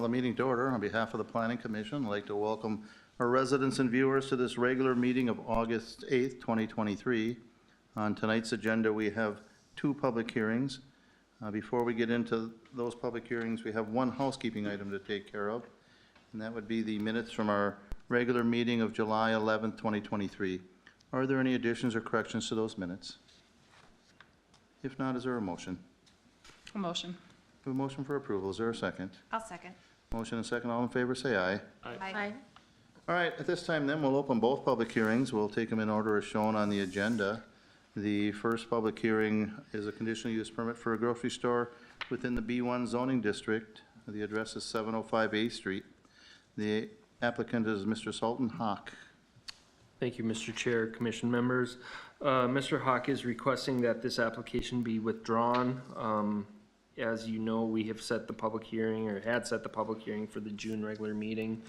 the meeting to order. On behalf of the Planning Commission, I'd like to welcome our residents and viewers to this regular meeting of August 8th, 2023. On tonight's agenda, we have two public hearings. Before we get into those public hearings, we have one housekeeping item to take care of, and that would be the minutes from our regular meeting of July 11th, 2023. Are there any additions or corrections to those minutes? If not, is there a motion? A motion. A motion for approval. Is there a second? I'll second. Motion and second. All in favor, say aye. Aye. All right, at this time then, we'll open both public hearings. We'll take them in order as shown on the agenda. The first public hearing is a conditional use permit for a grocery store within the B1 zoning district. The address is 705 A Street. The applicant is Mr. Sultan Haque. Thank you, Mr. Chair, Commission members. Mr. Haque is requesting that this application be withdrawn. As you know, we have set the public hearing, or had set the public hearing for the June regular meeting.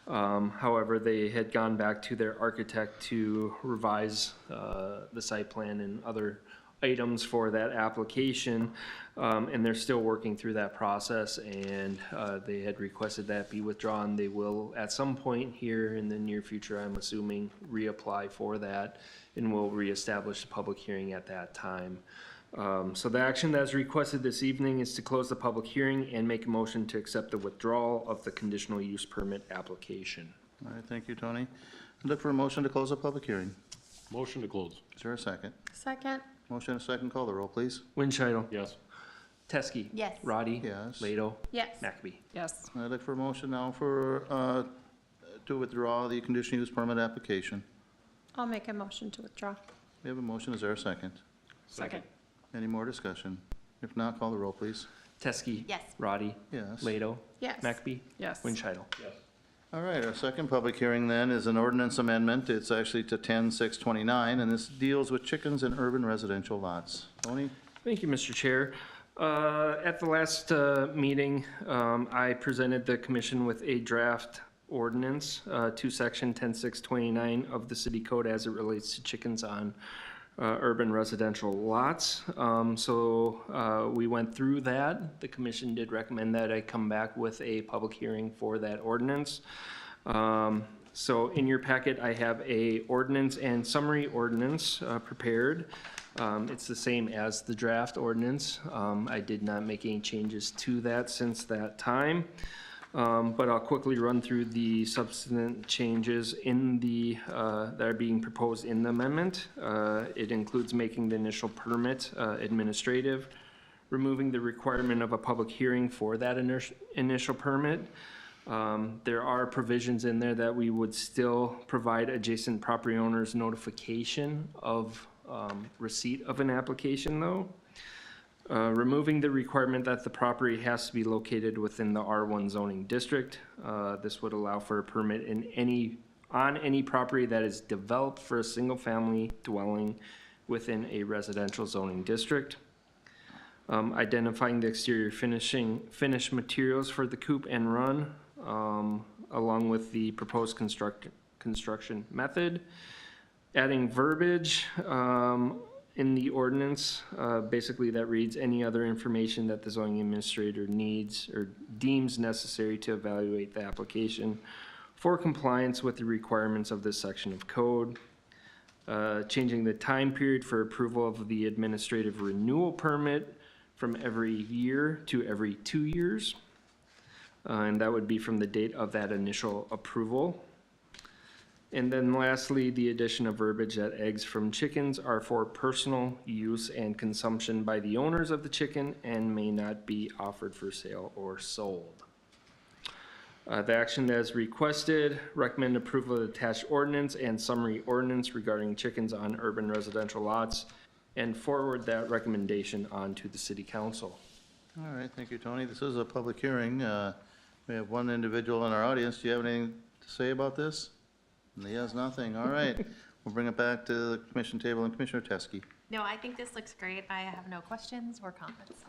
However, they had gone back to their architect to revise the site plan and other items for that application, and they're still working through that process, and they had requested that be withdrawn. They will, at some point here in the near future, I'm assuming, reapply for that, and we'll reestablish the public hearing at that time. So the action that is requested this evening is to close the public hearing and make a motion to accept the withdrawal of the conditional use permit application. All right, thank you, Tony. I'd look for a motion to close the public hearing. Motion to close. Is there a second? Second. Motion and second. Call the roll, please. Winchell. Yes. Teske. Yes. Roddy. Yes. Lado. Yes. McAbey. Yes. I'd look for a motion now for, to withdraw the conditional use permit application. I'll make a motion to withdraw. We have a motion. Is there a second? Second. Any more discussion? If not, call the roll, please. Teske. Yes. Roddy. Yes. Lado. Yes. McAbey. Yes. Winchell. Yes. All right, our second public hearing then is an ordinance amendment. It's actually to 10-629, and this deals with chickens in urban residential lots. Tony? Thank you, Mr. Chair. At the last meeting, I presented the commission with a draft ordinance to section 10-629 of the city code as it relates to chickens on urban residential lots. So we went through that. The commission did recommend that I come back with a public hearing for that ordinance. So in your packet, I have a ordinance and summary ordinance prepared. It's the same as the draft ordinance. I did not make any changes to that since that time. But I'll quickly run through the substantive changes in the, that are being proposed in the amendment. It includes making the initial permit administrative, removing the requirement of a public hearing for that initial permit. There are provisions in there that we would still provide adjacent property owners notification of receipt of an application though. Removing the requirement that the property has to be located within the R1 zoning district. This would allow for a permit on any property that is developed for a single family dwelling within a residential zoning district. Identifying the exterior finish materials for the coop and run, along with the proposed construction method. Adding verbiage in the ordinance, basically that reads any other information that the zoning administrator needs or deems necessary to evaluate the application for compliance with the requirements of this section of code. Changing the time period for approval of the administrative renewal permit from every year to every 2 years. And that would be from the date of that initial approval. And then lastly, the addition of verbiage that eggs from chickens are for personal use and consumption by the owners of the chicken and may not be offered for sale or sold. The action that is requested, recommend approval of the attached ordinance and summary ordinance regarding chickens on urban residential lots and forward that recommendation on to the city council. All right, thank you, Tony. This is a public hearing. We have one individual in our audience. Do you have anything to say about this? He has nothing. All right. We'll bring it back to the commission table and Commissioner Teske. No, I think this looks great. I have no questions or comments.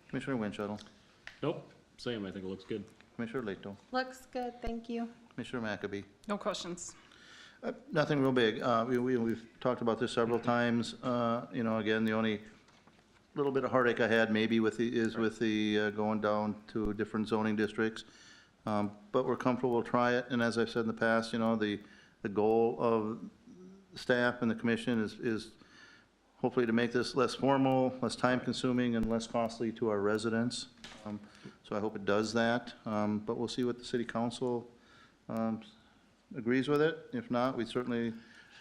Commissioner Winchell. Nope. Same. I think it looks good. Commissioner Leto. Looks good, thank you. Commissioner McAbey. No questions. Nothing real big. We've talked about this several times. You know, again, the only little bit of heartache I had maybe with the going down to different zoning districts. But we're comfortable, we'll try it, and as I've said in the past, the goal of staff and the commission is hopefully to make this less formal, less time-consuming, and less costly to our residents. So I hope it does that, but we'll see what the city council agrees with it. If not, we certainly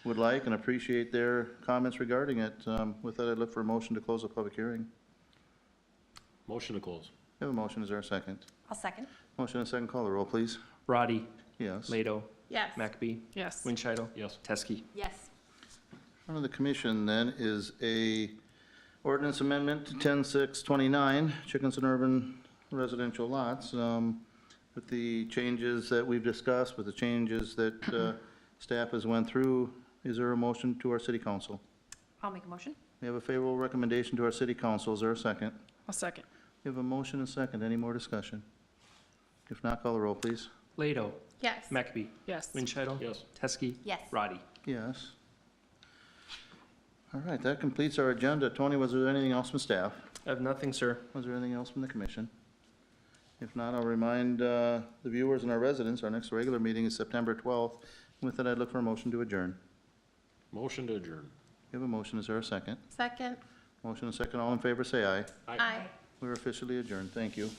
would like and appreciate their comments regarding it. With that, I'd look for a motion to close the public hearing. Motion to close. We have a motion, is there a second? I'll second. Motion and a second, call the roll, please. Roddy, Yes. Lado, Yes. McAbey, Yes. Winchell, Yes. Teske. Yes. In front of the commission then is a ordinance amendment to 10-629, chickens and urban residential lots, with the changes that we've discussed, with the changes that staff has went through. Is there a motion to our city council? I'll make a motion. We have a favorable recommendation to our city council. Is there a second? I'll second. We have a motion and a second. Any more discussion? If not, call the roll, please. Lado, Yes. McAbey, Yes. Winchell. Yes. Teske. Yes. Roddy. Yes. All right, that completes our agenda. Tony, was there anything else from staff? I have nothing, sir. Was there anything else from the commission? If not, I'll remind the viewers and our residents, our next regular meeting is September 12th. With that, I'd look for a motion to adjourn. Motion to adjourn. We have a motion, is there a second? Second. Motion and second, all in favor, say aye. Aye. We're officially adjourned, thank you.